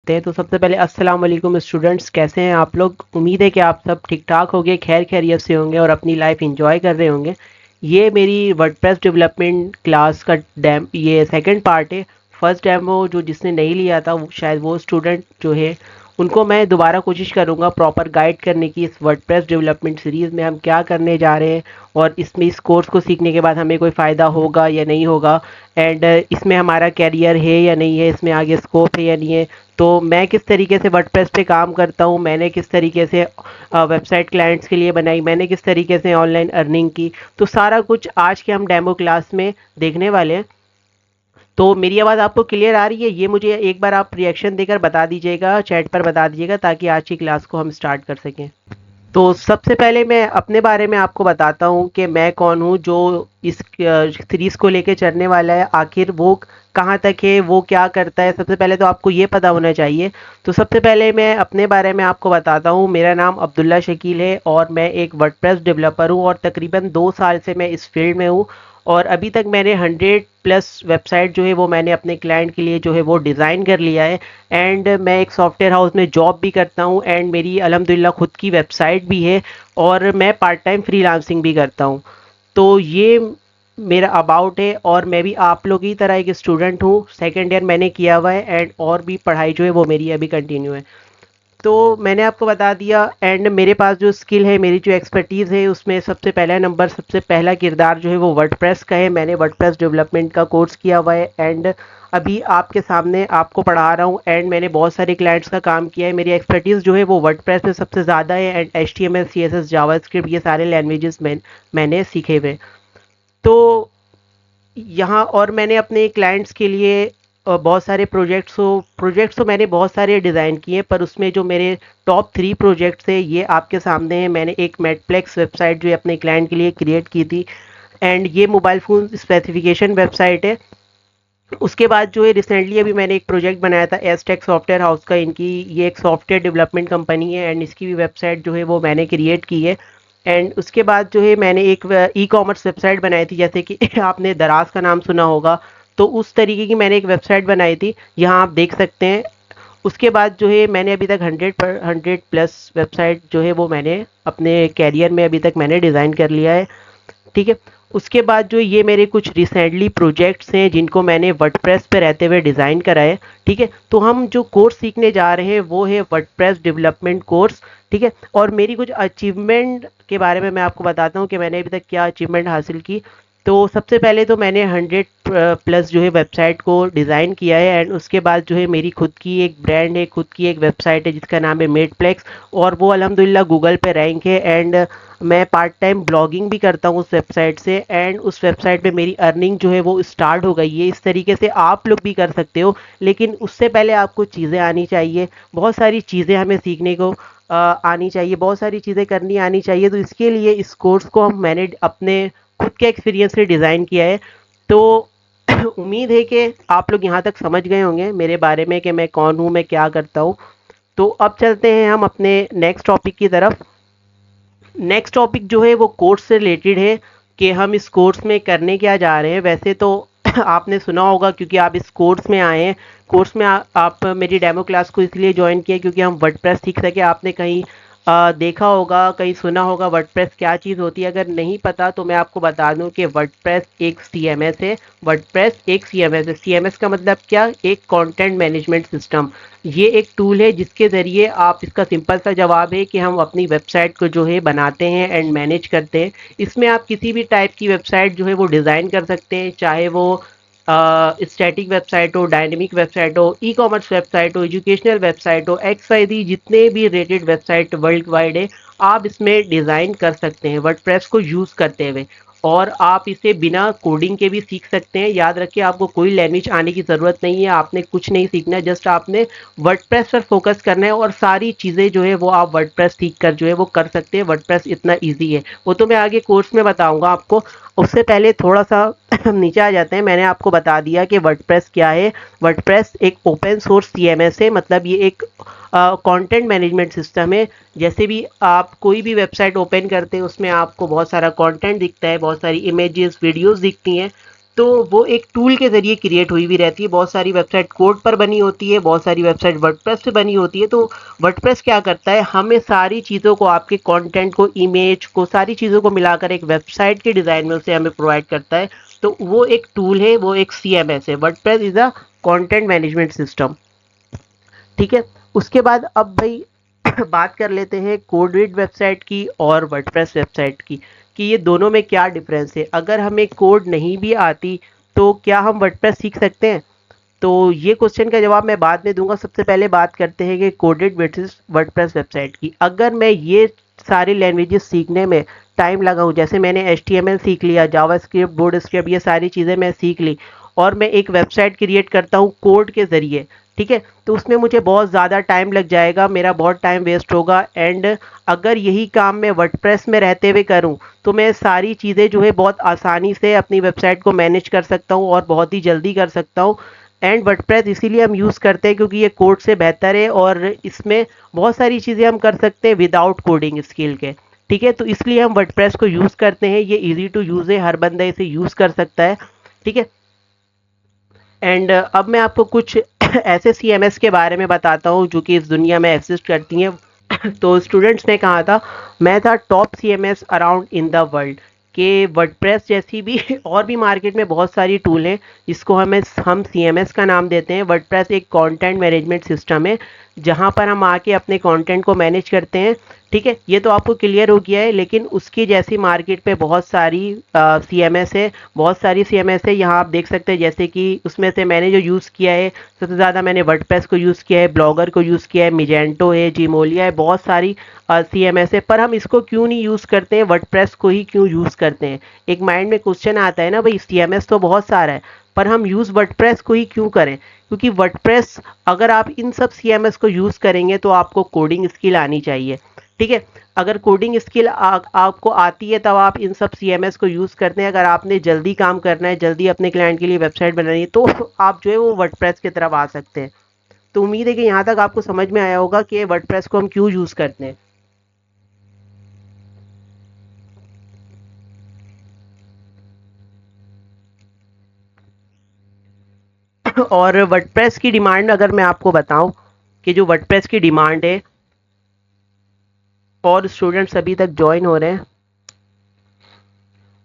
देखते हैं। तो सबसे पहले अस्सलाम वालेकुम स्टूडेंट्स, कैसे हैं आप लोग? उम्मीद है कि आप सब ठीक ठाक होंगे, खैर खैरियत से होंगे और अपनी लाइफ एंजॉय कर रहे होंगे। ये मेरी वर्डप्रेस डेवलपमेंट क्लास का ये सेकंड पार्ट है। फर्स्ट डेमो जो जिसने नहीं लिया था शायद वो स्टूडेंट जो है उनको मैं दोबारा कोशिश करूँगा प्रॉपर गाइड करने की। इस वर्डप्रेस डेवलपमेंट सीरीज़ में हम क्या करने जा रहे हैं और इसमें इस कोर्स को सीखने के बाद हमें कोई फ़ायदा होगा या नहीं होगा, एंड इसमें हमारा कैरियर है या नहीं है, इसमें आगे स्कोप है या नहीं है। तो मैं किस तरीके से वर्डप्रेस पे काम करता हूँ, मैंने किस तरीके से वेबसाइट क्लाइंट्स के लिए बनाई, मैंने किस तरीके से ऑनलाइन अर्निंग की, तो सारा कुछ आज के हम डेमो क्लास में देखने वाले हैं। तो मेरी आवाज़ आपको क्लियर आ रही है? ये मुझे एक बार आप रिएक्शन देकर बता दीजिएगा, चैट पर बता दीजिएगा, ताकि आज की क्लास को हम स्टार्ट कर सकें। तो सबसे पहले मैं अपने बारे में आपको बताता हूँ कि मैं कौन हूँ जो इस सीरीज़ को लेके चलने वाला है, आखिर वो कहाँ तक है, वो क्या करता है। सबसे पहले तो आपको ये पता होना चाहिए। तो सबसे पहले मैं अपने बारे में आपको बताता हूँ। मेरा नाम अब्दुल्ला शकील है और मैं एक वर्डप्रेस डेवलपर हूँ और तकरीबन 2 साल से मैं इस फील्ड में हूँ। और अभी तक मैंने 100+ वेबसाइट जो है वो मैंने अपने क्लाइंट के लिए जो है वो डिज़ाइन कर लिया है। एंड मैं एक सॉफ्टवेयर हाउस में जॉब भी करता हूँ एंड मेरी अल्हम्दुलिल्लाह खुद की वेबसाइट भी है और मैं पार्ट टाइम फ्रीलांसिंग भी करता हूँ। तो ये मेरा अबाउट है और मैं भी आप लोग की तरह एक स्टूडेंट हूँ, सेकेंड ईयर मैंने किया हुआ है एंड और भी पढ़ाई जो है वो मेरी अभी कंटिन्यू है। तो मैंने आपको बता दिया एंड मेरे पास जो स्किल है, मेरी जो एक्सपर्टीज़ है, उसमें सबसे पहला नंबर, सबसे पहला किरदार जो है वो वर्डप्रेस का है। मैंने वर्डप्रेस डेवलपमेंट का कोर्स किया हुआ है एंड अभी आपके सामने आपको पढ़ा रहा हूँ एंड मैंने बहुत सारे क्लाइंट्स का काम किया है। मेरी एक्सपर्टीज़ जो है वो वर्डप्रेस में सबसे ज़्यादा है एंड HTML CSS जावास्क्रिप्ट ये सारे लैंग्वेजेस मैंने सीखे हुए। तो यहाँ और मैंने अपने क्लाइंट्स के लिए बहुत सारे प्रोजेक्ट्स तो मैंने बहुत सारे डिज़ाइन किए, पर उसमें जो मेरे टॉप 3 प्रोजेक्ट्स है ये आपके सामने है। मैंने एक मेटप्लेक्स वेबसाइट जो है अपने क्लाइंट के लिए क्रिएट की थी एंड ये मोबाइल फ़ोन स्पेसिफिकेशन वेबसाइट है। उसके बाद जो है रिसेंटली अभी मैंने एक प्रोजेक्ट बनाया था एसटेक सॉफ्टवेयर हाउस का। इनकी ये एक सॉफ्टवेयर डेवलपमेंट कंपनी है एंड इसकी भी वेबसाइट जो है वो मैंने क्रिएट की है। एंड उसके बाद जो है मैंने एक ई कॉमर्स वेबसाइट बनाई थी, जैसे कि आपने दराज का नाम सुना होगा, तो उस तरीके की मैंने एक वेबसाइट बनाई थी, यहाँ आप देख सकते हैं। उसके बाद जो है मैंने अभी तक 100+ वेबसाइट जो है वो मैंने अपने कैरियर में अभी तक मैंने डिज़ाइन कर लिया है। ठीक है। उसके बाद जो ये मेरे कुछ रिसेंटली प्रोजेक्ट्स हैं जिनको मैंने वर्डप्रेस पे रहते हुए डिज़ाइन करा है। ठीक है। तो हम जो कोर्स सीखने जा रहे हैं वो है वर्डप्रेस डेवलपमेंट कोर्स। ठीक है। और मेरी कुछ अचीवमेंट के बारे में मैं आपको बताता हूँ कि मैंने अभी तक क्या अचीवमेंट हासिल की। तो सबसे पहले तो मैंने 100+ जो है वेबसाइट को डिज़ाइन किया है एंड उसके बाद जो है मेरी खुद की एक ब्रांड है, खुद की एक वेबसाइट है जिसका नाम है मेटप्लेक्स और वो अल्हम्दुलिल्लाह गूगल पे रैंक है। एंड मैं पार्ट टाइम ब्लॉगिंग भी करता हूँ उस वेबसाइट से एंड उस वेबसाइट पे मेरी अर्निंग जो है वो स्टार्ट हो गई है। इस तरीके से आप लोग भी कर सकते हो, लेकिन उससे पहले आपको चीज़ें आनी चाहिए। बहुत सारी चीज़ें हमें सीखने को आनी चाहिए, बहुत सारी चीज़ें करनी आनी चाहिए। तो इसके लिए इस कोर्स को मैंने अपने खुद के एक्सपीरियंस से डिज़ाइन किया है। तो उम्मीद है कि आप लोग यहाँ तक समझ गए होंगे मेरे बारे में कि मैं कौन हूँ, मैं क्या करता हूँ। तो अब चलते हैं हम अपने नेक्स्ट टॉपिक की तरफ। नेक्स्ट टॉपिक जो है वो कोर्स से रिलेटेड है कि हम इस कोर्स में करने क्या जा रहे हैं। वैसे तो आपने सुना होगा क्योंकि आप इस कोर्स में आए हैं। कोर्स में आप मेरी डेमो क्लास को इसलिए ज्वाइन किया क्योंकि हम वर्डप्रेस सीख सके। आपने कहीं देखा होगा, कहीं सुना होगा वर्डप्रेस क्या चीज़ होती है। अगर नहीं पता तो मैं आपको बता दूं कि वर्डप्रेस एक CMS है। वर्डप्रेस एक CMS है। CMS का मतलब क्या? एक कंटेंट मैनेजमेंट सिस्टम। ये एक टूल है जिसके ज़रिए आप, इसका सिंपल सा जवाब है कि हम अपनी वेबसाइट को जो है बनाते हैं एंड मैनेज करते हैं। इसमें आप किसी भी टाइप की वेबसाइट जो है वो डिज़ाइन कर सकते हैं, चाहे वो स्टैटिक वेबसाइट हो, डायनेमिक वेबसाइट हो, ई कॉमर्स वेबसाइट हो, एजुकेशनल वेबसाइट हो, XYZ जितने भी रेटेड वेबसाइट वर्ल्ड वाइड है आप इसमें डिज़ाइन कर सकते हैं वर्डप्रेस को यूज़ करते हुए। और आप इसे बिना कोडिंग के भी सीख सकते हैं। याद रखिए आपको कोई लैंग्वेज आने की ज़रूरत नहीं है, आपने कुछ नहीं सीखना है, जस्ट आपने वर्डप्रेस पर फोकस करना है और सारी चीज़ें जो है वो आप वर्डप्रेस सीख कर जो है वो कर सकते हैं। वर्डप्रेस इतना ईजी है, वो तो मैं आगे कोर्स में बताऊँगा आपको। उससे पहले थोड़ा सा नीचे आ जाते हैं। मैंने आपको बता दिया कि वर्डप्रेस क्या है। वर्डप्रेस एक ओपन सोर्स CMS है, मतलब ये एक कंटेंट मैनेजमेंट सिस्टम है। जैसे भी आप कोई भी वेबसाइट ओपन करते हैं उसमें आपको बहुत सारा कंटेंट दिखता है, बहुत सारी इमेजेस वीडियोस दिखती हैं। तो वो एक टूल के ज़रिए क्रिएट हुई भी रहती है। बहुत सारी वेबसाइट कोड पर बनी होती है, बहुत सारी वेबसाइट वर्डप्रेस पे बनी होती है। तो वर्डप्रेस क्या करता है, हमें सारी चीज़ों को, आपके कंटेंट को, इमेज को, सारी चीज़ों को मिलाकर एक वेबसाइट के डिज़ाइन में उसे हमें प्रोवाइड करता है। तो वो एक टूल है, वो एक CMS है। WordPress is a content management system. ठीक है, उसके बाद अब भाई बात कर लेते हैं कोडरीड वेबसाइट की और वर्डप्रेस वेबसाइट की, कि ये दोनों में क्या डिफरेंस है। अगर हमें कोड नहीं भी आती तो क्या हम वर्डप्रेस सीख सकते हैं? तो ये क्वेश्चन का जवाब मैं बाद में दूंगा। सबसे पहले बात करते हैं कि कोडेड वर्सेस वर्डप्रेस वेबसाइट की। अगर मैं ये सारी लैंग्वेजेस सीखने में टाइम लगाऊं, जैसे मैंने HTML सीख लिया, जावास्क्रिप्ट, बोर्ड स्क्रिप्ट, ये सारी चीज़ें मैं सीख ली, और मैं एक वेबसाइट क्रिएट करता हूँ कोड के ज़रिए, ठीक है, तो उसमें मुझे बहुत ज़्यादा टाइम लग जाएगा, मेरा बहुत टाइम वेस्ट होगा। एंड अगर यही काम मैं वर्डप्रेस में रहते हुए करूं तो मैं सारी चीज़ें जो है बहुत आसानी से अपनी वेबसाइट को मैनेज कर सकता हूं और बहुत ही जल्दी कर सकता हूं। एंड वर्डप्रेस इसीलिए हम यूज़ करते हैं क्योंकि ये कोड से बेहतर है और इसमें बहुत सारी चीज़ें हम कर सकते हैं विदाउट कोडिंग स्किल के। ठीक है, तो इसलिए हम वर्डप्रेस को यूज़ करते हैं। ये इजी टू यूज़ है, हर बंदा इसे यूज़ कर सकता है। ठीक है, एंड अब मैं आपको कुछ ऐसे CMS के बारे में बताता हूँ जो कि इस दुनिया में एग्जिस्ट करती हैं। तो स्टूडेंट्स ने कहा था मैं था top CMS around in the world, कि वर्डप्रेस जैसी भी और भी मार्केट में बहुत सारी टूल हैं जिसको हम CMS का नाम देते हैं। वर्डप्रेस एक कंटेंट मैनेजमेंट सिस्टम है जहाँ पर हम आके अपने कंटेंट को मैनेज करते हैं। ठीक है, ये तो आपको क्लियर हो गया है, लेकिन उसकी जैसी मार्केट पे बहुत सारी CMS है, बहुत सारी CMS है। यहाँ आप देख सकते हैं, जैसे कि उसमें से मैंने जो यूज़ किया है सबसे ज़्यादा मैंने वर्डप्रेस को यूज़ किया है, ब्लॉगर को यूज़ किया है, मिजेंटो है, जीमोलिया है, बहुत सारी CMS है। पर हम इसको क्यों नहीं यूज़ करते हैं, वर्डप्रेस को ही क्यों यूज़ करते हैं? एक माइंड में क्वेश्चन आता है ना भाई, CMS तो बहुत सारा है पर हम यूज़ वर्डप्रेस को ही क्यों करें? क्योंकि वर्डप्रेस, अगर आप इन सब CMS को यूज़ करेंगे तो आपको कोडिंग स्किल आनी चाहिए। ठीक है, अगर कोडिंग स्किल आपको आती है तब आप इन सब CMS को यूज़ करते हैं। अगर आपने जल्दी काम करना है, जल्दी अपने क्लाइंट के लिए वेबसाइट बनानी है, तो आप जो है वो वर्डप्रेस की तरफ आ सकते हैं। तो उम्मीद है कि यहाँ तक आपको समझ में आया होगा कि वर्डप्रेस को हम क्यों यूज़ करते हैं। और वर्डप्रेस की डिमांड अगर मैं आपको बताऊं कि जो वर्डप्रेस की डिमांड है, और स्टूडेंट्स अभी तक ज्वाइन हो रहे हैं,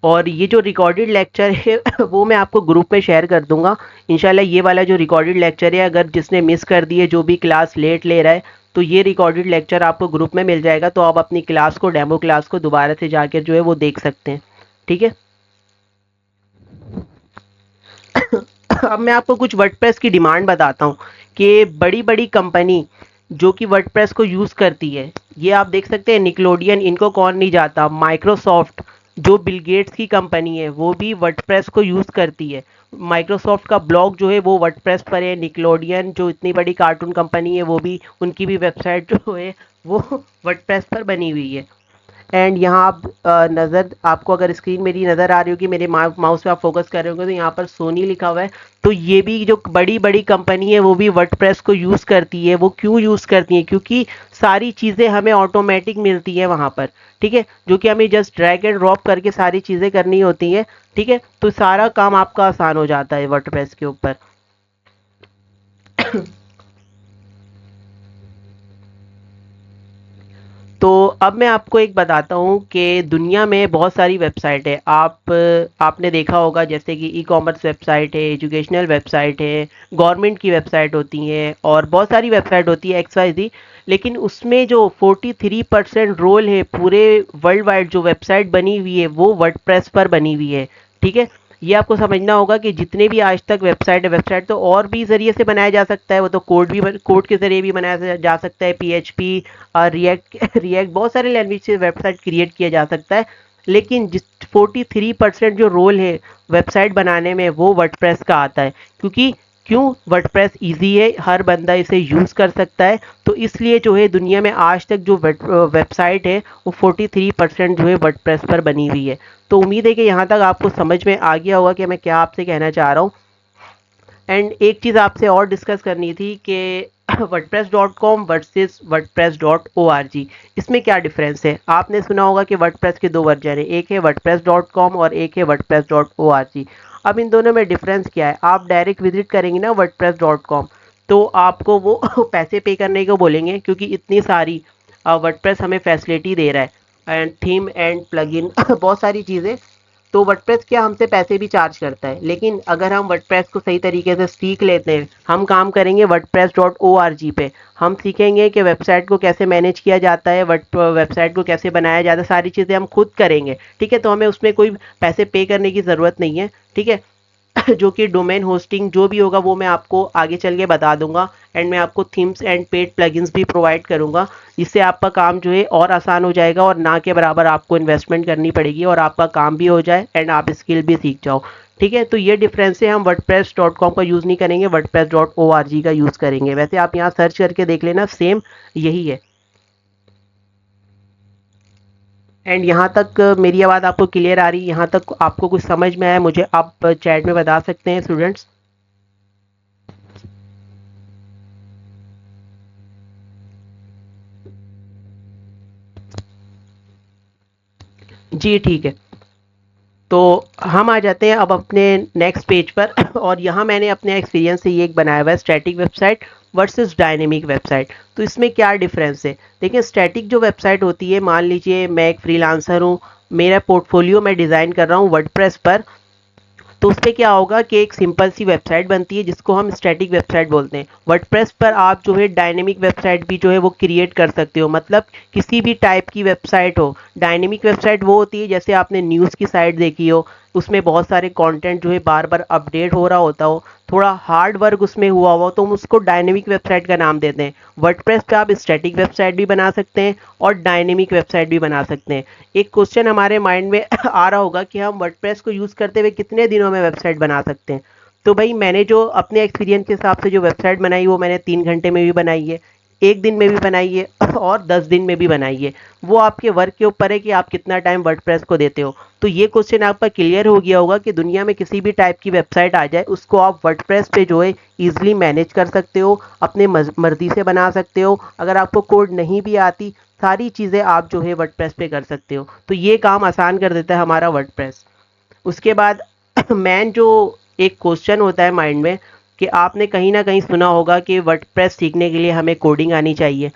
और ये जो रिकॉर्डेड लेक्चर है वो मैं आपको ग्रुप में शेयर कर दूंगा इंशाल्लाह। ये वाला जो रिकॉर्डेड लेक्चर है, अगर जिसने मिस कर दिए, जो भी क्लास लेट ले रहा है, तो ये रिकॉर्डेड लेक्चर आपको ग्रुप में मिल जाएगा, तो आप अपनी क्लास को, डेमो क्लास को दोबारा से जाकर जो है वो देख सकते हैं। ठीक है, अब मैं आपको कुछ वर्डप्रेस की डिमांड बताता हूँ कि बड़ी बड़ी कंपनी जो कि वर्डप्रेस को यूज़ करती है, ये आप देख सकते हैं, निकलोडियन, इनको कौन नहीं जाता, माइक्रोसॉफ्ट जो बिल गेट्स की कंपनी है वो भी वर्डप्रेस को यूज़ करती है। माइक्रोसॉफ्ट का ब्लॉग जो है वो वर्डप्रेस पर है। निकलोडियन जो इतनी बड़ी कार्टून कंपनी है वो भी, उनकी भी वेबसाइट जो है वो वर्डप्रेस पर बनी हुई है। एंड यहाँ आप नज़र, आपको अगर स्क्रीन मेरी नज़र आ रही होगी, मेरे माउस पे आप फोकस कर रहे होंगे, तो यहाँ पर सोनी लिखा हुआ है। तो ये भी जो बड़ी बड़ी कंपनी है वो भी वर्डप्रेस को यूज़ करती है। वो क्यों यूज़ करती है? क्योंकि सारी चीज़ें हमें ऑटोमेटिक मिलती है वहाँ पर। ठीक है, जो कि हमें जस्ट ड्रैग एंड ड्रॉप करके सारी चीज़ें करनी होती हैं। ठीक है, तो सारा काम आपका आसान हो जाता है वर्डप्रेस के ऊपर। तो अब मैं आपको एक बताता हूँ कि दुनिया में बहुत सारी वेबसाइट है। आपने देखा होगा, जैसे कि ई-कॉमर्स वेबसाइट है, एजुकेशनल वेबसाइट है, गवर्नमेंट की वेबसाइट होती हैं, और बहुत सारी वेबसाइट होती है XYZ। लेकिन उसमें जो 43% रोल है पूरे वर्ल्ड वाइड, जो वेबसाइट बनी हुई है वो वर्डप्रेस पर बनी हुई है। ठीक है, ये आपको समझना होगा कि जितने भी आज तक वेबसाइट है, वेबसाइट तो और भी ज़रिए से बनाया जा सकता है, वो तो कोड के ज़रिए भी बनाया जा सकता है, PHP, रिएक्ट रिएक्ट बहुत सारे लैंग्वेज से वेबसाइट क्रिएट किया जा सकता है। लेकिन जिस 43% जो रोल है वेबसाइट बनाने में वो वर्डप्रेस का आता है। क्यों? वर्डप्रेस इजी है, हर बंदा इसे यूज़ कर सकता है। तो इसलिए जो है दुनिया में आज तक जो वेबसाइट है वो 43% जो है वर्डप्रेस पर बनी हुई है। तो उम्मीद है कि यहाँ तक आपको समझ में आ गया होगा कि मैं क्या आपसे कहना चाह रहा हूँ। एंड एक चीज़ आपसे और डिस्कस करनी थी कि wordpress.com वर्सेस wordpress.org, इसमें क्या डिफरेंस है? आपने सुना होगा कि वर्डप्रेस के दो वर्जन है, एक है wordpress.com और एक है wordpress.org। अब इन दोनों में डिफरेंस क्या है, आप डायरेक्ट विजिट करेंगे ना wordpress.com तो आपको वो पैसे पे करने को बोलेंगे, क्योंकि इतनी सारी वर्डप्रेस हमें फैसिलिटी दे रहा है एंड थीम एंड प्लगइन बहुत सारी चीज़ें। तो वर्डप्रेस क्या हमसे पैसे भी चार्ज करता है, लेकिन अगर हम वर्डप्रेस को सही तरीके से सीख लेते हैं, हम काम करेंगे wordpress.org पे, हम सीखेंगे कि वेबसाइट को कैसे मैनेज किया जाता है, वेबसाइट को कैसे बनाया जाता है, सारी चीज़ें हम खुद करेंगे, ठीक है। तो हमें उसमें कोई पैसे पे करने की ज़रूरत नहीं है, ठीक है। जो कि डोमेन होस्टिंग जो भी होगा वो मैं आपको आगे चल के बता दूंगा, एंड मैं आपको थीम्स एंड पेड प्लगइन्स भी प्रोवाइड करूंगा, जिससे आपका काम जो है और आसान हो जाएगा और ना के बराबर आपको इन्वेस्टमेंट करनी पड़ेगी और आपका काम भी हो जाए एंड आप स्किल भी सीख जाओ, ठीक है। तो ये डिफरेंस है, हम wordpress.com का यूज़ नहीं करेंगे, wordpress.org का यूज़ करेंगे। वैसे आप यहाँ सर्च करके देख लेना, सेम यही है। एंड यहाँ तक मेरी आवाज़ आपको क्लियर आ रही है, यहाँ तक आपको कुछ समझ में आया, मुझे आप चैट में बता सकते हैं स्टूडेंट्स। जी ठीक है, तो हम आ जाते हैं अब अपने नेक्स्ट पेज पर और यहाँ मैंने अपने एक्सपीरियंस से ये एक बनाया हुआ है, static website versus dynamic website. तो इसमें क्या डिफरेंस है, देखिए स्टैटिक जो वेबसाइट होती है, मान लीजिए मैं एक फ्रीलांसर हूँ, मेरा पोर्टफोलियो मैं डिज़ाइन कर रहा हूँ वर्डप्रेस पर, तो उसपे क्या होगा कि एक सिंपल सी वेबसाइट बनती है जिसको हम स्टैटिक वेबसाइट बोलते हैं। वर्डप्रेस पर आप जो है डायनेमिक वेबसाइट भी जो है वो क्रिएट कर सकते हो, मतलब किसी भी टाइप की वेबसाइट हो। डायनेमिक वेबसाइट वो होती है जैसे आपने न्यूज़ की साइट देखी हो, उसमें बहुत सारे कंटेंट जो है बार बार अपडेट हो रहा होता हो, थोड़ा हार्ड वर्क उसमें हुआ हो, तो हम उसको डायनेमिक वेबसाइट का नाम देते हैं। वर्डप्रेस पे आप स्टैटिक वेबसाइट भी बना सकते हैं और डायनेमिक वेबसाइट भी बना सकते हैं। एक क्वेश्चन हमारे माइंड में आ रहा होगा कि हम वर्डप्रेस को यूज़ करते हुए कितने दिनों में वेबसाइट बना सकते हैं। तो भाई मैंने जो अपने एक्सपीरियंस के हिसाब से जो वेबसाइट बनाई वो मैंने 3 घंटे में भी बनाई है, 1 दिन में भी बनाई है और 10 दिन में भी बनाई है। वो आपके वर्क के ऊपर है कि आप कितना टाइम वर्डप्रेस को देते हो। तो ये क्वेश्चन आपका क्लियर हो गया होगा कि दुनिया में किसी भी टाइप की वेबसाइट आ जाए उसको आप वर्डप्रेस पे जो है ईजिली मैनेज कर सकते हो, अपने मर्जी से बना सकते हो। अगर आपको कोड नहीं भी आती, सारी चीज़ें आप जो है वर्डप्रेस पे कर सकते हो। तो ये काम आसान कर देता है हमारा वर्डप्रेस। उसके बाद मैन जो एक क्वेश्चन होता है माइंड में कि आपने कहीं ना कहीं सुना होगा कि वर्डप्रेस सीखने के लिए हमें कोडिंग आनी चाहिए।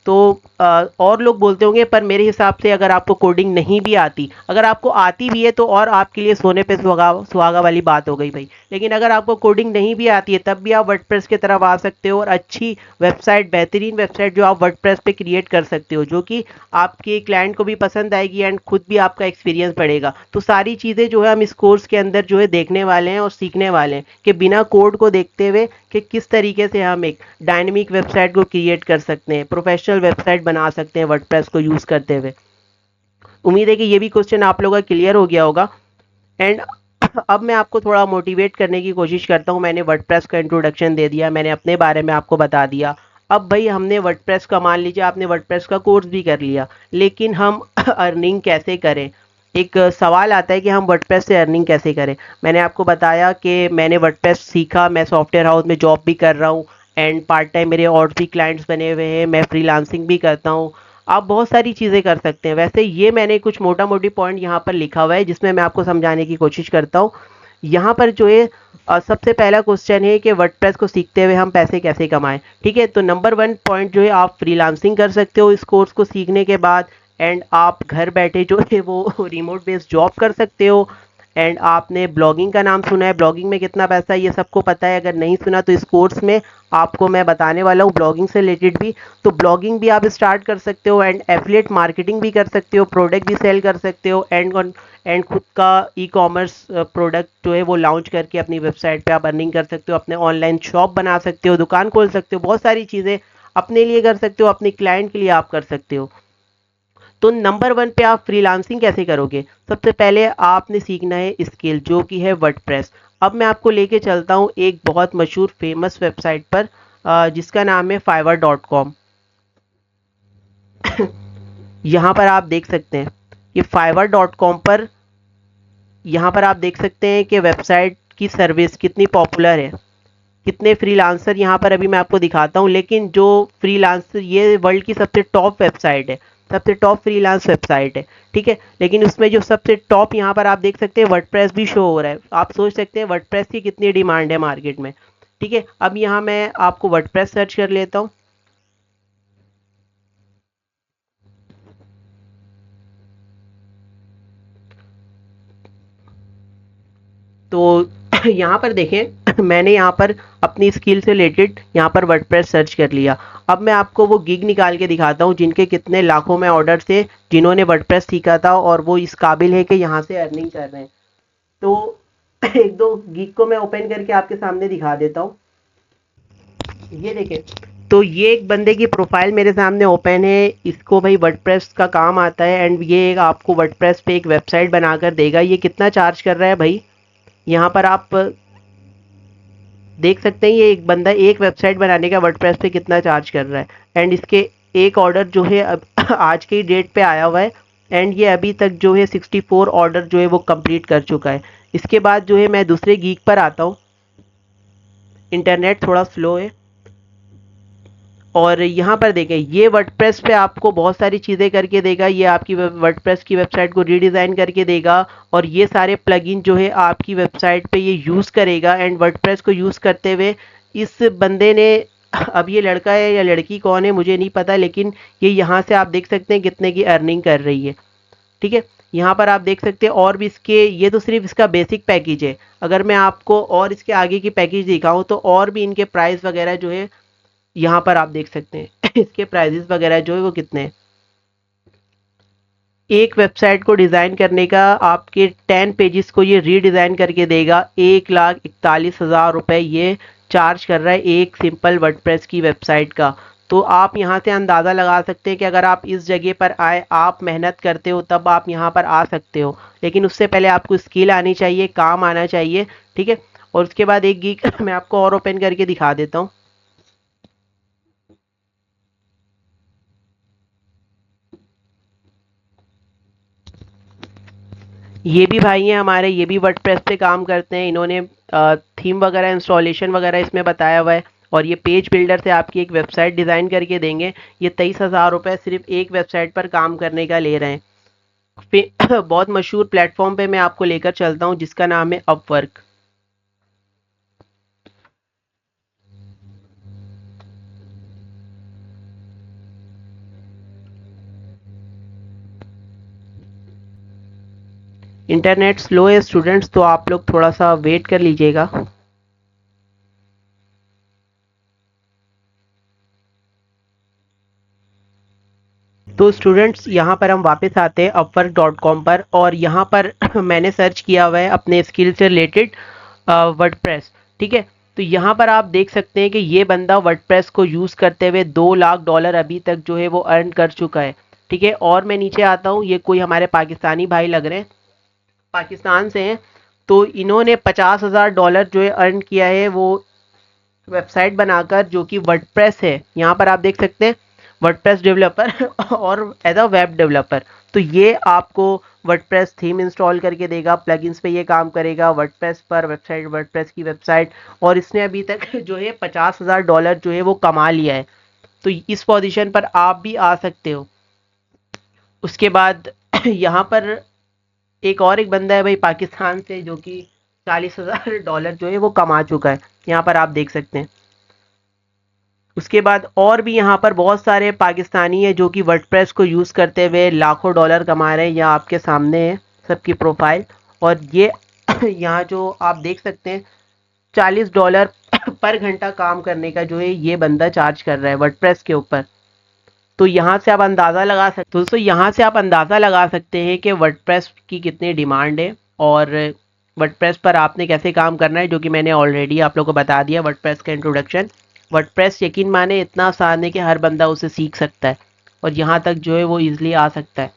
तो और लोग बोलते होंगे, पर मेरे हिसाब से अगर आपको कोडिंग नहीं भी आती, अगर आपको आती भी है तो और आपके लिए सोने पे सुहागा सुहागा वाली बात हो गई भाई। लेकिन अगर आपको कोडिंग नहीं भी आती है तब भी आप वर्डप्रेस की तरफ आ सकते हो और अच्छी वेबसाइट, बेहतरीन वेबसाइट जो आप वर्डप्रेस पे क्रिएट कर सकते हो, जो कि आपके क्लाइंट को भी पसंद आएगी एंड खुद भी आपका एक्सपीरियंस बढ़ेगा। तो सारी चीज़ें जो है हम इस कोर्स के अंदर जो है देखने वाले हैं और सीखने वाले हैं कि बिना कोड को देखते हुए कि किस तरीके से हम एक डायनेमिक वेबसाइट को क्रिएट कर सकते हैं, प्रोफेशनल वेबसाइट बना सकते हैं वर्डप्रेस को यूज़ करते हुए। उम्मीद है कि ये भी क्वेश्चन आप लोगों का क्लियर हो गया होगा। एंड अब मैं आपको थोड़ा मोटिवेट करने की कोशिश करता हूँ। मैंने वर्डप्रेस का इंट्रोडक्शन दे दिया, मैंने अपने बारे में आपको बता दिया। अब भाई हमने वर्डप्रेस का, मान लीजिए आपने वर्डप्रेस का कोर्स भी कर लिया, लेकिन हम अर्निंग कैसे करें? एक सवाल आता है कि हम वर्डप्रेस से अर्निंग कैसे करें। मैंने आपको बताया कि मैंने वर्डप्रेस सीखा, मैं सॉफ्टवेयर हाउस में जॉब भी कर रहा हूँ एंड पार्ट टाइम मेरे और भी क्लाइंट्स बने हुए हैं, मैं फ्रीलांसिंग भी करता हूँ। आप बहुत सारी चीज़ें कर सकते हैं। वैसे ये मैंने कुछ मोटा मोटी पॉइंट यहाँ पर लिखा हुआ है जिसमें मैं आपको समझाने की कोशिश करता हूँ। यहाँ पर जो है सबसे पहला क्वेश्चन है कि वर्डप्रेस को सीखते हुए हम पैसे कैसे कमाएं। ठीक है, तो नंबर 1 पॉइंट जो है, आप फ्रीलांसिंग कर सकते हो इस कोर्स को सीखने के बाद एंड आप घर बैठे जो है वो रिमोट बेस्ड जॉब कर सकते हो। एंड आपने ब्लॉगिंग का नाम सुना है, ब्लॉगिंग में कितना पैसा है ये सबको पता है। अगर नहीं सुना तो इस कोर्स में आपको मैं बताने वाला हूँ ब्लॉगिंग से रिलेटेड भी। तो ब्लॉगिंग भी आप स्टार्ट कर सकते हो एंड एफिलिएट मार्केटिंग भी कर सकते हो, प्रोडक्ट भी सेल कर सकते हो एंड खुद का ई कॉमर्स प्रोडक्ट जो है वो लॉन्च करके अपनी वेबसाइट पे आप अर्निंग कर सकते हो, अपने ऑनलाइन शॉप बना सकते हो, दुकान खोल सकते हो, बहुत सारी चीज़ें अपने लिए कर सकते हो, अपने क्लाइंट के लिए आप कर सकते हो। तो नंबर 1 पे आप फ्रीलांसिंग कैसे करोगे? सबसे पहले आपने सीखना है स्किल जो कि है वर्डप्रेस। अब मैं आपको लेके चलता हूँ एक बहुत मशहूर फेमस वेबसाइट पर जिसका नाम है fiverr.com। यहाँ पर आप देख सकते हैं कि fiverr.com पर, यहाँ पर आप देख सकते हैं कि वेबसाइट की सर्विस कितनी पॉपुलर है, कितने फ्रीलांसर यहाँ पर अभी मैं आपको दिखाता हूँ। लेकिन जो फ्रीलांसर, ये वर्ल्ड की सबसे टॉप वेबसाइट है। सबसे टॉप फ्रीलांस वेबसाइट है, ठीक है। लेकिन उसमें जो सबसे टॉप यहाँ पर आप देख सकते हैं वर्डप्रेस भी शो हो रहा है। आप सोच सकते हैं वर्डप्रेस की कितनी डिमांड है मार्केट में, ठीक है। अब यहाँ मैं आपको वर्डप्रेस सर्च कर लेता हूँ। तो यहाँ पर देखें मैंने यहाँ पर अपनी स्किल से रिलेटेड यहाँ पर वर्डप्रेस सर्च कर लिया। अब मैं आपको वो गिग निकाल के दिखाता हूँ जिनके कितने लाखों में ऑर्डर थे, जिन्होंने वर्डप्रेस सीखा था और वो इस काबिल है कि यहाँ से अर्निंग कर रहे हैं। तो एक दो गिग को मैं ओपन करके आपके सामने दिखा देता हूँ। ये देखें, तो ये एक बंदे की प्रोफाइल मेरे सामने ओपन है। इसको भाई वर्डप्रेस का काम आता है एंड ये आपको वर्डप्रेस पे एक वेबसाइट बनाकर देगा। ये कितना चार्ज कर रहा है भाई, यहाँ पर आप देख सकते हैं। ये एक बंदा एक वेबसाइट बनाने का वर्डप्रेस पे कितना चार्ज कर रहा है एंड इसके एक ऑर्डर जो है अब आज की डेट पे आया हुआ है एंड ये अभी तक जो है 64 ऑर्डर जो है वो कंप्लीट कर चुका है। इसके बाद जो है मैं दूसरे गीक पर आता हूँ। इंटरनेट थोड़ा स्लो है और यहाँ पर देखें ये वर्डप्रेस पे आपको बहुत सारी चीज़ें करके देगा। ये आपकी वर्डप्रेस की वेबसाइट को रीडिज़ाइन करके देगा और ये सारे प्लगइन जो है आपकी वेबसाइट पे ये यूज़ करेगा एंड वर्डप्रेस को यूज़ करते हुए इस बंदे ने, अब ये लड़का है या लड़की कौन है मुझे नहीं पता, लेकिन ये यहाँ से आप देख सकते हैं कितने की अर्निंग कर रही है, ठीक है। यहाँ पर आप देख सकते हैं और भी इसके, ये तो सिर्फ इसका बेसिक पैकेज है। अगर मैं आपको और इसके आगे की पैकेज दिखाऊं तो और भी इनके प्राइस वगैरह जो है यहाँ पर आप देख सकते हैं इसके प्राइजेस वगैरह जो है वो कितने हैं। एक वेबसाइट को डिज़ाइन करने का आपके 10 पेजेस को ये रीडिज़ाइन करके देगा। 1,41,000 रुपये ये चार्ज कर रहा है एक सिंपल वर्डप्रेस की वेबसाइट का। तो आप यहाँ से अंदाज़ा लगा सकते हैं कि अगर आप इस जगह पर आए, आप मेहनत करते हो तब आप यहाँ पर आ सकते हो, लेकिन उससे पहले आपको स्किल आनी चाहिए, काम आना चाहिए, ठीक है। और उसके बाद एक गीक मैं आपको और ओपन करके दिखा देता हूँ। ये भी भाई हैं हमारे, ये भी वर्डप्रेस पे काम करते हैं। इन्होंने थीम वगैरह इंस्टॉलेशन वगैरह इसमें बताया हुआ है और ये पेज बिल्डर से आपकी एक वेबसाइट डिज़ाइन करके देंगे। ये 23,000 रुपये सिर्फ एक वेबसाइट पर काम करने का ले रहे हैं। फिर बहुत मशहूर प्लेटफॉर्म पे मैं आपको लेकर चलता हूँ जिसका नाम है अपवर्क। इंटरनेट स्लो है स्टूडेंट्स, तो आप लोग थोड़ा सा वेट कर लीजिएगा। तो स्टूडेंट्स यहाँ पर हम वापस आते हैं upwork.com पर और यहाँ पर मैंने सर्च किया हुआ है अपने स्किल से रिलेटेड वर्डप्रेस, ठीक है। तो यहाँ पर आप देख सकते हैं कि ये बंदा वर्डप्रेस को यूज़ करते हुए $2 लाख अभी तक जो है वो अर्न कर चुका है, ठीक है। और मैं नीचे आता हूँ, ये कोई हमारे पाकिस्तानी भाई लग रहे हैं, पाकिस्तान से हैं। तो इन्होंने $50,000 जो है अर्न किया है वो वेबसाइट बनाकर, जो कि वर्डप्रेस है। यहाँ पर आप देख सकते हैं वर्डप्रेस डेवलपर और एज अ वेब डेवलपर। तो ये आपको वर्डप्रेस थीम इंस्टॉल करके देगा, प्लगइन्स पे ये काम करेगा, वर्डप्रेस पर वेबसाइट, वर्डप्रेस की वेबसाइट। और इसने अभी तक जो है $50,000 जो है वो कमा लिया है। तो इस पोजीशन पर आप भी आ सकते हो। उसके बाद यहाँ पर एक बंदा है भाई पाकिस्तान से जो कि $40,000 जो है वो कमा चुका है, यहाँ पर आप देख सकते हैं। उसके बाद और भी यहाँ पर बहुत सारे पाकिस्तानी हैं जो कि वर्डप्रेस को यूज़ करते हुए लाखों डॉलर कमा रहे हैं। यहाँ आपके सामने है सबकी प्रोफाइल और ये यहाँ जो आप देख सकते हैं $40 पर घंटा काम करने का जो है ये बंदा चार्ज कर रहा है वर्डप्रेस के ऊपर। तो यहाँ से आप अंदाज़ा लगा सकते, तो दोस्तों यहाँ से आप अंदाज़ा लगा सकते हैं कि वर्डप्रेस की कितनी डिमांड है और वर्डप्रेस पर आपने कैसे काम करना है, जो कि मैंने ऑलरेडी आप लोगों को बता दिया वर्डप्रेस का इंट्रोडक्शन। वर्डप्रेस यकीन माने इतना आसान है कि हर बंदा उसे सीख सकता है और यहाँ तक जो है वो ईजिली आ सकता है।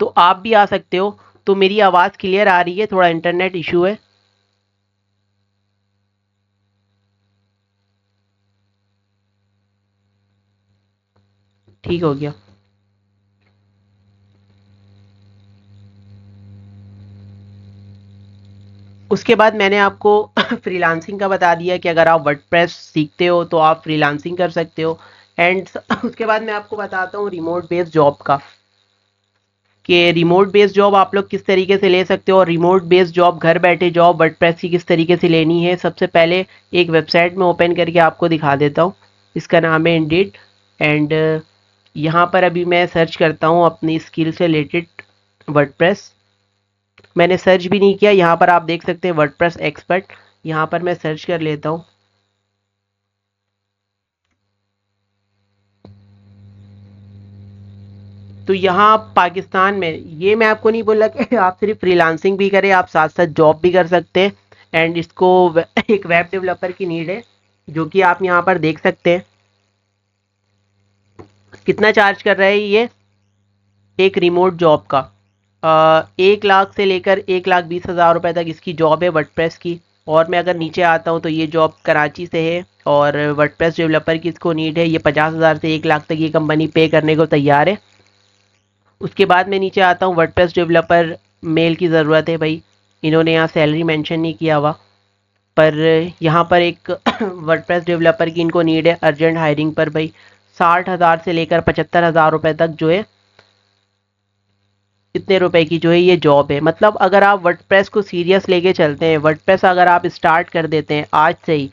तो आप भी आ सकते हो। तो मेरी आवाज़ क्लियर आ रही है, थोड़ा इंटरनेट इशू है। ठीक हो गया। उसके बाद मैंने आपको फ्रीलांसिंग का बता दिया कि अगर आप वर्डप्रेस सीखते हो तो आप फ्रीलांसिंग कर सकते हो। एंड उसके बाद मैं आपको बताता हूँ रिमोट बेस्ड जॉब का, कि रिमोट बेस्ड जॉब आप लोग किस तरीके से ले सकते हो, और रिमोट बेस्ड जॉब घर बैठे जॉब वर्डप्रेस की किस तरीके से लेनी है। सबसे पहले एक वेबसाइट में ओपन करके आपको दिखा देता हूँ, इसका नाम है इंडीड। एंड यहाँ पर अभी मैं सर्च करता हूँ अपनी स्किल से रिलेटेड वर्डप्रेस। मैंने सर्च भी नहीं किया, यहाँ पर आप देख सकते हैं वर्डप्रेस एक्सपर्ट, यहाँ पर मैं सर्च कर लेता हूँ। तो यहाँ पाकिस्तान में, ये मैं आपको नहीं बोला कि आप सिर्फ फ्रीलांसिंग भी करें, आप साथ साथ जॉब भी कर सकते हैं। एंड इसको एक वेब डेवलपर की नीड है, जो कि आप यहाँ पर देख सकते हैं। कितना चार्ज कर रहा है ये एक रिमोट जॉब का? 1 लाख से लेकर 1,20,000 रुपये तक इसकी जॉब है वर्डप्रेस की। और मैं अगर नीचे आता हूँ तो ये जॉब कराची से है, और वर्डप्रेस डेवलपर की इसको नीड है। ये 50,000 से 1 लाख तक ये कंपनी पे करने को तैयार है। उसके बाद मैं नीचे आता हूँ, वर्डप्रेस डेवलपर मेल की ज़रूरत है भाई। इन्होंने यहाँ सैलरी मेंशन नहीं किया हुआ, पर यहाँ पर एक वर्डप्रेस डेवलपर की इनको नीड है अर्जेंट हायरिंग पर भाई। 60,000 से लेकर 75,000 रुपये तक जो है, इतने रुपए की जो है ये जॉब है। मतलब अगर आप वर्डप्रेस को सीरियस लेके चलते हैं, वर्डप्रेस अगर आप स्टार्ट कर देते हैं आज से ही,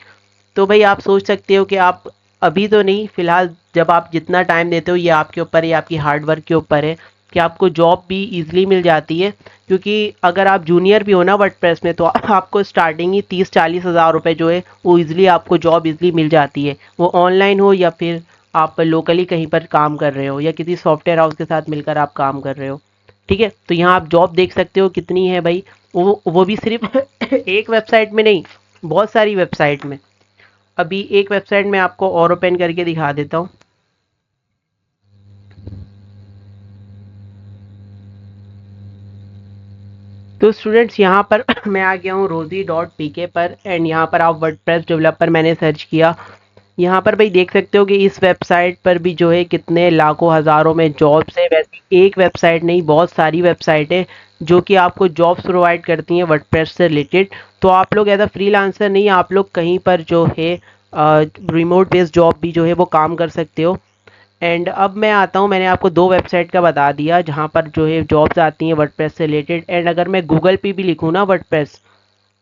तो भाई आप सोच सकते हो कि आप, अभी तो नहीं फिलहाल, जब आप जितना टाइम देते हो ये आपके ऊपर है, आपकी हार्ड वर्क के ऊपर है, कि आपको जॉब भी इजीली मिल जाती है। क्योंकि अगर आप जूनियर भी हो ना वर्डप्रेस में, तो आपको स्टार्टिंग ही 30-40 हज़ार रुपये जो है वो इजीली आपको जॉब इजीली मिल जाती है। वो ऑनलाइन हो या फिर आप लोकली कहीं पर काम कर रहे हो, या किसी सॉफ्टवेयर हाउस के साथ मिलकर आप काम कर रहे हो। ठीक है, तो यहाँ आप जॉब देख सकते हो कितनी है भाई। वो भी सिर्फ एक वेबसाइट में नहीं, बहुत सारी वेबसाइट में। अभी एक वेबसाइट में आपको और ओपन करके दिखा देता हूँ। तो स्टूडेंट्स यहाँ पर मैं आ गया हूँ rosie.pk पर, एंड यहाँ पर आप वर्डप्रेस डेवलपर मैंने सर्च किया। यहाँ पर भाई देख सकते हो कि इस वेबसाइट पर भी जो है कितने लाखों हज़ारों में जॉब्स है। वैसे एक वेबसाइट नहीं, बहुत सारी वेबसाइट है जो कि आपको जॉब्स प्रोवाइड करती हैं वर्डप्रेस से रिलेटेड। तो आप लोग एज अ फ्रीलांसर नहीं, आप लोग कहीं पर जो है रिमोट बेस्ड जॉब भी जो है वो काम कर सकते हो। एंड अब मैं आता हूँ, मैंने आपको दो वेबसाइट का बता दिया जहाँ पर जो है जॉब्स आती हैं वर्डप्रेस से रिलेटेड। एंड अगर मैं गूगल पे भी लिखूँ ना वर्डप्रेस,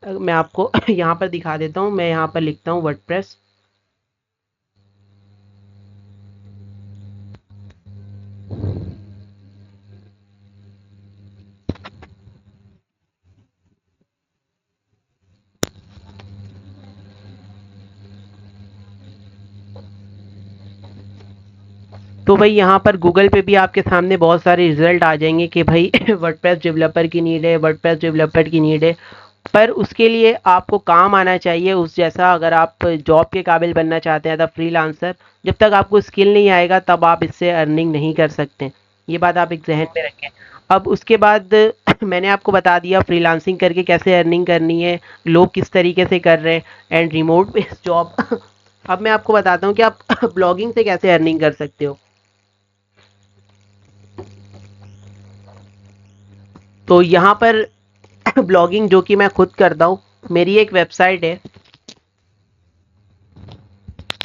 मैं आपको यहाँ पर दिखा देता हूँ। मैं यहाँ पर लिखता हूँ वर्डप्रेस, तो भाई यहाँ पर गूगल पे भी आपके सामने बहुत सारे रिजल्ट आ जाएंगे कि भाई वर्डप्रेस डेवलपर की नीड है, वर्डप्रेस डेवलपर की नीड है। पर उसके लिए आपको काम आना चाहिए उस जैसा। अगर आप जॉब के काबिल बनना चाहते हैं द फ्रीलांसर, जब तक आपको स्किल नहीं आएगा तब आप इससे अर्निंग नहीं कर सकते। ये बात आप एक जहन में रखें। अब उसके बाद मैंने आपको बता दिया फ्रीलांसिंग करके कैसे अर्निंग करनी है, लोग किस तरीके से कर रहे हैं, एंड रिमोट बेस्ड जॉब। अब मैं आपको बताता हूँ कि आप ब्लॉगिंग से कैसे अर्निंग कर सकते हो। तो यहाँ पर ब्लॉगिंग जो कि मैं खुद करता हूँ, मेरी एक वेबसाइट है,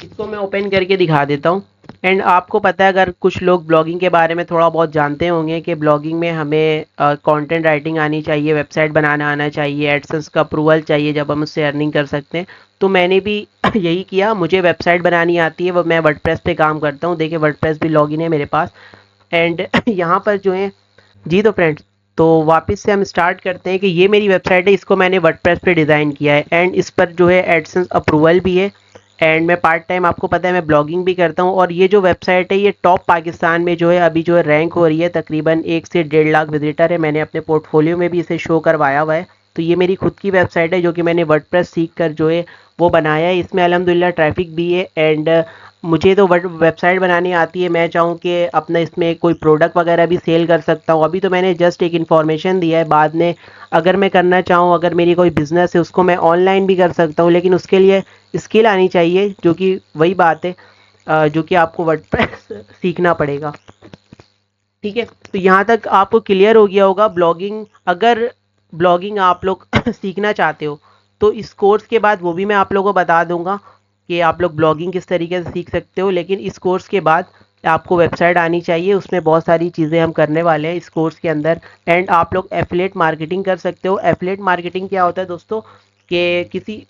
इसको मैं ओपन करके दिखा देता हूँ। एंड आपको पता है, अगर कुछ लोग ब्लॉगिंग के बारे में थोड़ा बहुत जानते होंगे कि ब्लॉगिंग में हमें कंटेंट राइटिंग आनी चाहिए, वेबसाइट बनाना आना चाहिए, एडसेंस का अप्रूवल चाहिए जब हम उससे अर्निंग कर सकते हैं। तो मैंने भी यही किया, मुझे वेबसाइट बनानी आती है, वो मैं वर्डप्रेस पे काम करता हूँ। देखिए वर्डप्रेस भी लॉगिन है मेरे पास। एंड यहाँ पर जो है, जी तो फ्रेंड्स, तो वापस से हम स्टार्ट करते हैं कि ये मेरी वेबसाइट है, इसको मैंने वर्डप्रेस पे डिज़ाइन किया है, एंड इस पर जो है एडसेंस अप्रूवल भी है। एंड मैं पार्ट टाइम, आपको पता है मैं ब्लॉगिंग भी करता हूँ। और ये जो वेबसाइट है ये टॉप पाकिस्तान में जो है अभी जो है रैंक हो रही है, तकरीबन 1 से 1.5 लाख विजिटर है। मैंने अपने पोर्टफोलियो में भी इसे शो करवाया हुआ है। तो ये मेरी खुद की वेबसाइट है जो कि मैंने वर्डप्रेस सीख कर जो है वो बनाया है। इसमें अल्हम्दुलिल्लाह ट्रैफिक भी है। एंड मुझे तो वेबसाइट बनानी आती है, मैं चाहूँ कि अपना इसमें कोई प्रोडक्ट वगैरह भी सेल कर सकता हूँ। अभी तो मैंने जस्ट एक इन्फॉर्मेशन दिया है, बाद में अगर मैं करना चाहूँ, अगर मेरी कोई बिज़नेस है उसको मैं ऑनलाइन भी कर सकता हूँ, लेकिन उसके लिए स्किल आनी चाहिए, जो कि वही बात है, जो कि आपको वर्डप्रेस सीखना पड़ेगा। ठीक है, तो यहाँ तक आपको क्लियर हो गया होगा ब्लॉगिंग। अगर ब्लॉगिंग आप लोग सीखना चाहते हो तो इस कोर्स के बाद वो भी मैं आप लोगों को बता दूंगा। कि आप लोग ब्लॉगिंग किस तरीके से सीख सकते हो, लेकिन इस कोर्स के बाद आपको वेबसाइट आनी चाहिए, उसमें बहुत सारी चीज़ें हम करने वाले हैं इस कोर्स के अंदर। एंड आप लोग एफिलिएट मार्केटिंग कर सकते हो। एफिलिएट मार्केटिंग क्या होता है दोस्तों, कि किसी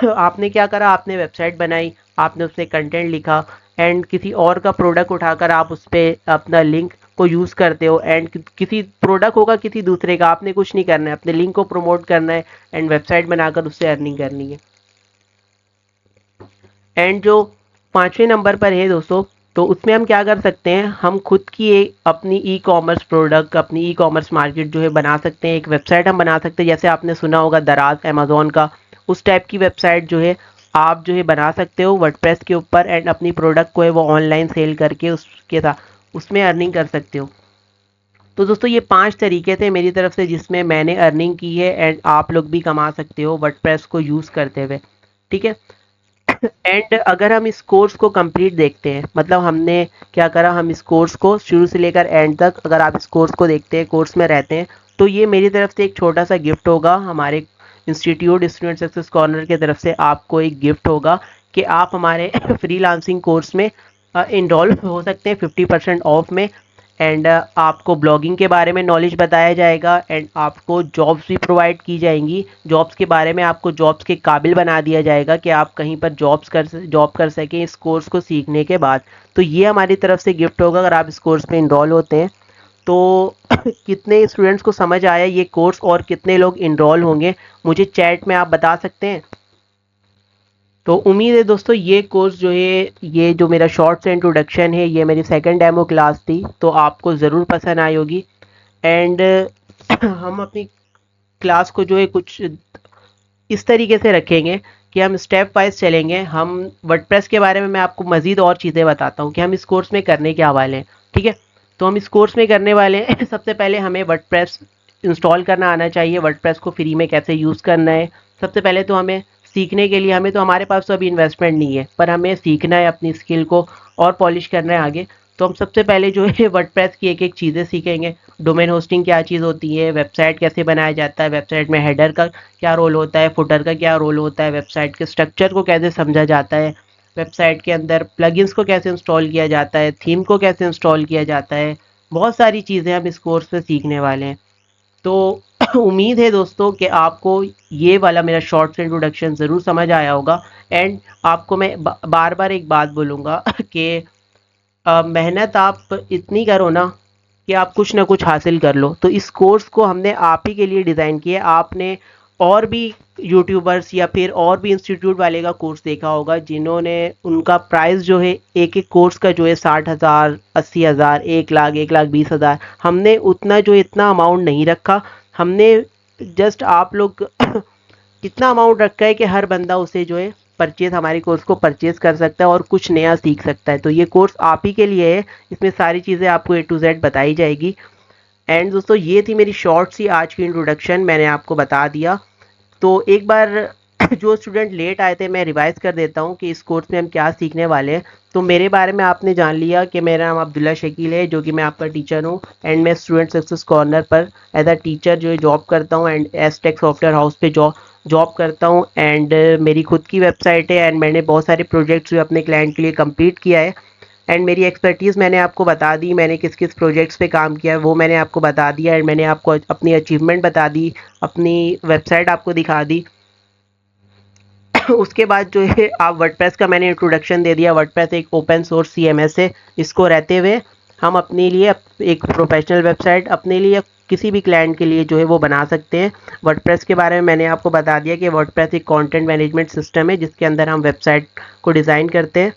आपने क्या करा, आपने वेबसाइट बनाई, आपने उसमें कंटेंट लिखा एंड किसी और का प्रोडक्ट उठाकर आप उस पर अपना लिंक को यूज़ करते हो, एंड किसी प्रोडक्ट होगा किसी दूसरे का, आपने कुछ नहीं करना है, अपने लिंक को प्रमोट करना है एंड वेबसाइट बनाकर उससे अर्निंग करनी है। एंड जो पाँचवें नंबर पर है दोस्तों, तो उसमें हम क्या कर सकते हैं, हम खुद की एक अपनी ई कॉमर्स प्रोडक्ट, अपनी ई कॉमर्स मार्केट जो है बना सकते हैं। एक वेबसाइट हम बना सकते हैं, जैसे आपने सुना होगा दराज अमेजोन का, उस टाइप की वेबसाइट जो है आप जो है बना सकते हो वर्डप्रेस के ऊपर, एंड अपनी प्रोडक्ट को है वो ऑनलाइन सेल करके उसके साथ उसमें अर्निंग कर सकते हो। तो दोस्तों ये 5 तरीके थे मेरी तरफ से जिसमें मैंने अर्निंग की है, एंड आप लोग भी कमा सकते हो वर्डप्रेस को यूज़ करते हुए। ठीक है। एंड अगर हम इस कोर्स को कंप्लीट देखते हैं, मतलब हमने क्या करा, हम इस कोर्स को शुरू से लेकर एंड तक अगर आप इस कोर्स को देखते हैं, कोर्स में रहते हैं, तो ये मेरी तरफ से एक छोटा सा गिफ्ट होगा, हमारे इंस्टीट्यूट स्टूडेंट सक्सेस कॉर्नर की तरफ से आपको एक गिफ्ट होगा कि आप हमारे फ्रीलांसिंग कोर्स में इनरोल हो सकते हैं 50% ऑफ में। एंड आपको ब्लॉगिंग के बारे में नॉलेज बताया जाएगा, एंड आपको जॉब्स भी प्रोवाइड की जाएंगी। जॉब्स के बारे में आपको जॉब्स के काबिल बना दिया जाएगा कि आप कहीं पर जॉब कर सकें इस कोर्स को सीखने के बाद। तो ये हमारी तरफ से गिफ्ट होगा अगर आप इस कोर्स में इनरोल होते हैं। तो कितने स्टूडेंट्स को समझ आया ये कोर्स और कितने लोग इनरोल होंगे, मुझे चैट में आप बता सकते हैं। तो उम्मीद है दोस्तों ये कोर्स जो है, ये जो मेरा शॉर्ट से इंट्रोडक्शन है, ये मेरी सेकंड डेमो क्लास थी, तो आपको ज़रूर पसंद आई होगी। एंड हम अपनी क्लास को जो है कुछ इस तरीके से रखेंगे कि हम स्टेप वाइज चलेंगे। हम वर्डप्रेस के बारे में मैं आपको मज़ीद और चीज़ें बताता हूँ कि हम इस कोर्स में करने क्या वाले हैं। ठीक है। तो हम इस कोर्स में करने वाले हैं सबसे पहले हमें वर्डप्रेस इंस्टॉल करना आना चाहिए, वर्डप्रेस को फ्री में कैसे यूज़ करना है। सबसे पहले तो हमें सीखने के लिए, हमें तो हमारे पास तो अभी इन्वेस्टमेंट नहीं है, पर हमें सीखना है, अपनी स्किल को और पॉलिश करना है आगे। तो हम सबसे पहले जो है वर्डप्रेस की एक एक चीज़ें सीखेंगे। डोमेन होस्टिंग क्या चीज़ होती है, वेबसाइट कैसे बनाया जाता है, वेबसाइट में हेडर का क्या रोल होता है, फुटर का क्या रोल होता है, वेबसाइट के स्ट्रक्चर को कैसे समझा जाता है, वेबसाइट के अंदर प्लगइन्स को कैसे इंस्टॉल किया जाता है, थीम को कैसे इंस्टॉल किया जाता है। बहुत सारी चीज़ें हम इस कोर्स में सीखने वाले हैं। तो उम्मीद है दोस्तों कि आपको ये वाला मेरा शॉर्ट से इंट्रोडक्शन ज़रूर समझ आया होगा। एंड आपको मैं बार बार एक बात बोलूँगा कि मेहनत आप इतनी करो ना कि आप कुछ ना कुछ हासिल कर लो। तो इस कोर्स को हमने आप ही के लिए डिज़ाइन किया। आपने और भी यूट्यूबर्स या फिर और भी इंस्टीट्यूट वाले का कोर्स देखा होगा जिन्होंने, उनका प्राइस जो है एक एक कोर्स का जो है 60,000, 80,000, 1 लाख, 1,20,000। हमने उतना जो इतना अमाउंट नहीं रखा। हमने जस्ट आप लोग इतना अमाउंट रखा है कि हर बंदा उसे जो है परचेज, हमारे कोर्स को परचेज कर सकता है और कुछ नया सीख सकता है। तो ये कोर्स आप ही के लिए है, इसमें सारी चीज़ें आपको A to Z बताई जाएगी। एंड दोस्तों ये थी मेरी शॉर्ट सी आज की इंट्रोडक्शन, मैंने आपको बता दिया। तो एक बार जो स्टूडेंट लेट आए थे मैं रिवाइज कर देता हूँ कि इस कोर्स में हम क्या सीखने वाले हैं। तो मेरे बारे में आपने जान लिया कि मेरा नाम अब्दुल्ला शकील है, जो कि मैं आपका टीचर हूँ, एंड मैं स्टूडेंट सक्सेस कॉर्नर पर एज अ टीचर जो है जॉब करता हूँ, एंड एसटेक सॉफ्टवेयर हाउस पे जॉब करता हूँ। एंड मेरी खुद की वेबसाइट है, एंड मैंने बहुत सारे प्रोजेक्ट्स जो अपने क्लाइंट के लिए कंप्लीट किया है। एंड मेरी एक्सपर्टीज़ मैंने आपको बता दी, मैंने किस किस प्रोजेक्ट्स पे काम किया है वो मैंने आपको बता दिया, एंड मैंने आपको अपनी अचीवमेंट बता दी, अपनी वेबसाइट आपको दिखा दी। उसके बाद जो है आप वर्डप्रेस का मैंने इंट्रोडक्शन दे दिया। वर्डप्रेस एक ओपन सोर्स CMS है। इसको रहते हुए हम अपने लिए एक प्रोफेशनल वेबसाइट अपने लिए किसी भी क्लाइंट के लिए जो है वो बना सकते हैं। वर्डप्रेस के बारे में मैंने आपको बता दिया कि वर्डप्रेस एक कंटेंट मैनेजमेंट सिस्टम है जिसके अंदर हम वेबसाइट को डिज़ाइन करते हैं।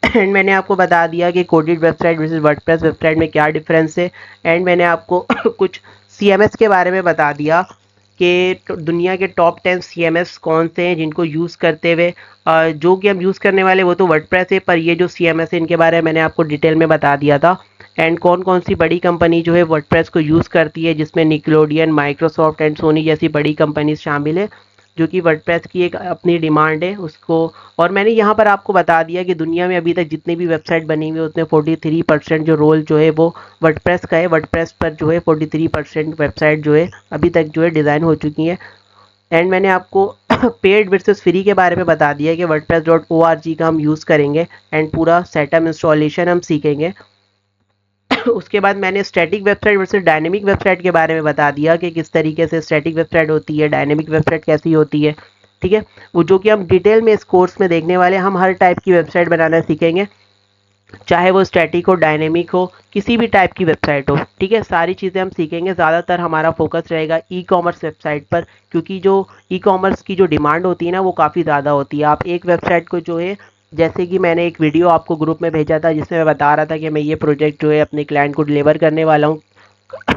एंड मैंने आपको बता दिया कि coded website versus WordPress website में क्या डिफरेंस है। एंड मैंने आपको कुछ CMS के बारे में बता दिया कि दुनिया के टॉप 10 CMS कौन से हैं जिनको यूज़ करते हुए जो कि हम यूज़ करने वाले वो तो वर्डप्रेस है, पर ये जो CMS है इनके बारे में मैंने आपको डिटेल में बता दिया था। एंड कौन कौन सी बड़ी कंपनी जो है वर्डप्रेस को यूज़ करती है, जिसमें निकलोडियन, माइक्रोसॉफ्ट एंड सोनी जैसी बड़ी कंपनीज शामिल है, जो कि वर्डप्रेस की एक अपनी डिमांड है उसको। और मैंने यहाँ पर आपको बता दिया कि दुनिया में अभी तक जितनी भी वेबसाइट बनी हुई है उसमें 43% जो रोल जो है वो वर्डप्रेस का है। वर्डप्रेस पर जो है 43% वेबसाइट जो है अभी तक जो है डिज़ाइन हो चुकी है। एंड मैंने आपको पेड वर्सेस फ्री के बारे में बता दिया कि wordpress.org का हम यूज़ करेंगे एंड पूरा सेटअप इंस्टॉलेशन हम सीखेंगे। उसके बाद मैंने static website versus dynamic website के बारे में बता दिया कि किस तरीके से स्टैटिक वेबसाइट होती है, डायनेमिक वेबसाइट कैसी होती है। ठीक है, वो जो कि हम डिटेल में इस कोर्स में देखने वाले हैं। हम हर टाइप की वेबसाइट बनाना सीखेंगे, चाहे वो स्टैटिक हो, डायनेमिक हो, किसी भी टाइप की वेबसाइट हो। ठीक है, सारी चीज़ें हम सीखेंगे। ज़्यादातर हमारा फोकस रहेगा ई कॉमर्स वेबसाइट पर, क्योंकि जो ई कॉमर्स की जो डिमांड होती है ना वो काफ़ी ज़्यादा होती है। आप एक वेबसाइट को जो है, जैसे कि मैंने एक वीडियो आपको ग्रुप में भेजा था जिसमें मैं बता रहा था कि मैं ये प्रोजेक्ट जो है अपने क्लाइंट को डिलीवर करने वाला हूँ।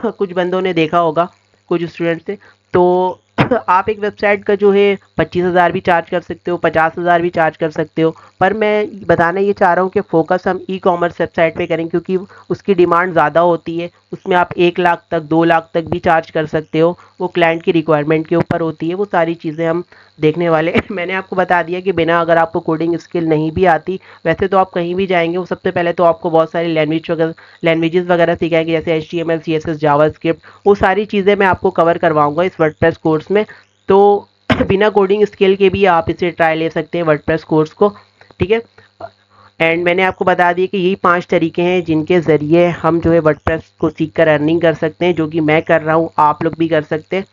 कुछ बंदों ने देखा होगा, कुछ स्टूडेंट्स से। तो आप एक वेबसाइट का जो है 25,000 भी चार्ज कर सकते हो, 50,000 भी चार्ज कर सकते हो। पर मैं बताना ये चाह रहा हूँ कि फोकस हम ई कॉमर्स वेबसाइट पे करें, क्योंकि उसकी डिमांड ज़्यादा होती है। उसमें आप 1 लाख तक, 2 लाख तक भी चार्ज कर सकते हो। वो क्लाइंट की रिक्वायरमेंट के ऊपर होती है। वो सारी चीज़ें हम देखने वाले मैंने आपको बता दिया कि बिना, अगर आपको कोडिंग स्किल नहीं भी आती, वैसे तो आप कहीं भी जाएंगे, वो सबसे पहले तो आपको बहुत सारी लैंग्वेजेस वगैरह सिखाएंगे, जैसे HTML, CSS, जावास्क्रिप्ट। वो सारी चीज़ें मैं आपको कवर करवाऊंगा इस वर्डप्रेस कोर्स में। तो बिना कोडिंग स्किल के भी आप इसे ट्राई ले सकते हैं वर्डप्रेस कोर्स को। ठीक है, एंड मैंने आपको बता दिया कि यही 5 तरीके हैं जिनके ज़रिए हम जो है वर्डप्रेस को सीख कर अर्निंग कर सकते हैं, जो कि मैं कर रहा हूँ, आप लोग भी कर सकते हैं।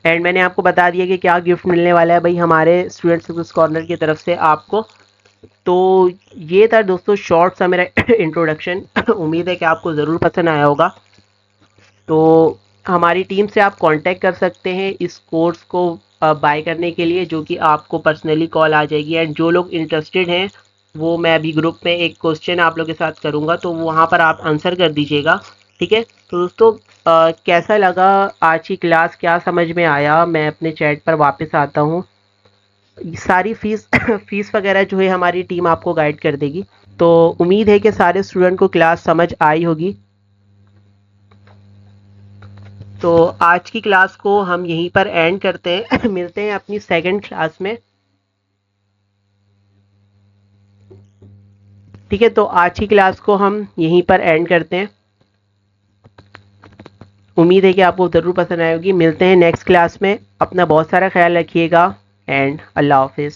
एंड मैंने आपको बता दिया कि क्या गिफ्ट मिलने वाला है भाई हमारे स्टूडेंट सक्सेस कॉर्नर की तरफ से आपको। तो ये था दोस्तों शॉर्ट सा मेरा इंट्रोडक्शन। उम्मीद है कि आपको ज़रूर पसंद आया होगा। तो हमारी टीम से आप कांटेक्ट कर सकते हैं इस कोर्स को बाय करने के लिए, जो कि आपको पर्सनली कॉल आ जाएगी। एंड जो लोग इंटरेस्टेड हैं, वो मैं अभी ग्रुप में एक क्वेश्चन आप लोग के साथ करूँगा, तो वहाँ पर आप आंसर कर दीजिएगा। ठीक है, तो दोस्तों कैसा लगा आज की क्लास, क्या समझ में आया? मैं अपने चैट पर वापस आता हूँ। सारी फीस फीस वगैरह जो है हमारी टीम आपको गाइड कर देगी। तो उम्मीद है कि सारे स्टूडेंट को क्लास समझ आई होगी। तो आज की क्लास को हम यहीं पर एंड करते हैं। मिलते हैं अपनी सेकंड क्लास में। ठीक है, तो आज की क्लास को हम यहीं पर एंड करते हैं। उम्मीद है कि आपको ज़रूर पसंद आएगी। मिलते हैं नेक्स्ट क्लास में। अपना बहुत सारा ख्याल रखिएगा एंड अल्लाह हाफिज़।